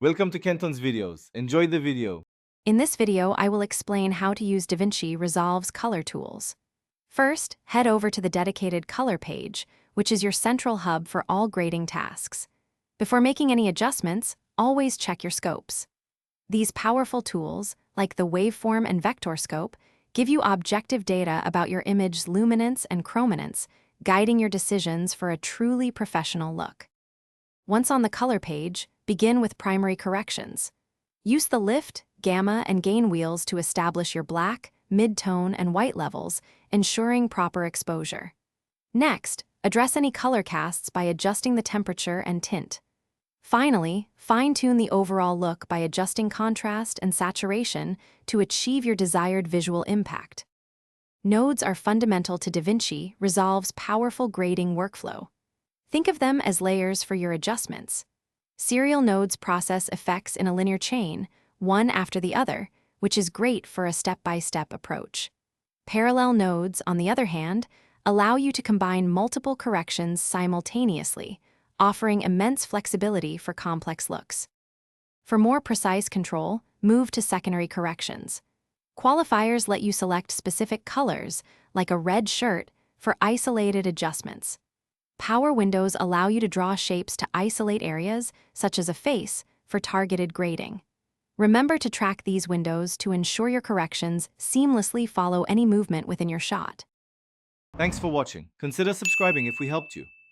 Welcome to Kenton's videos. Enjoy the video. In this video, I will explain how to use DaVinci Resolve's color tools. First, head over to the dedicated color page, which is your central hub for all grading tasks. Before making any adjustments, always check your scopes. These powerful tools, like the waveform and vector scope, give you objective data about your image's luminance and chrominance, guiding your decisions for a truly professional look. Once on the color page, begin with primary corrections. Use the lift, gamma, and gain wheels to establish your black, mid-tone, and white levels, ensuring proper exposure. Next, address any color casts by adjusting the temperature and tint. Finally, fine-tune the overall look by adjusting contrast and saturation to achieve your desired visual impact. Nodes are fundamental to DaVinci Resolve's powerful grading workflow. Think of them as layers for your adjustments. Serial nodes process effects in a linear chain, one after the other, which is great for a step-by-step approach. Parallel nodes, on the other hand, allow you to combine multiple corrections simultaneously, offering immense flexibility for complex looks. For more precise control, move to secondary corrections. Qualifiers let you select specific colors, like a red shirt, for isolated adjustments. Power windows allow you to draw shapes to isolate areas, such as a face, for targeted grading. Remember to track these windows to ensure your corrections seamlessly follow any movement within your shot. Thanks for watching. Consider subscribing if we helped you.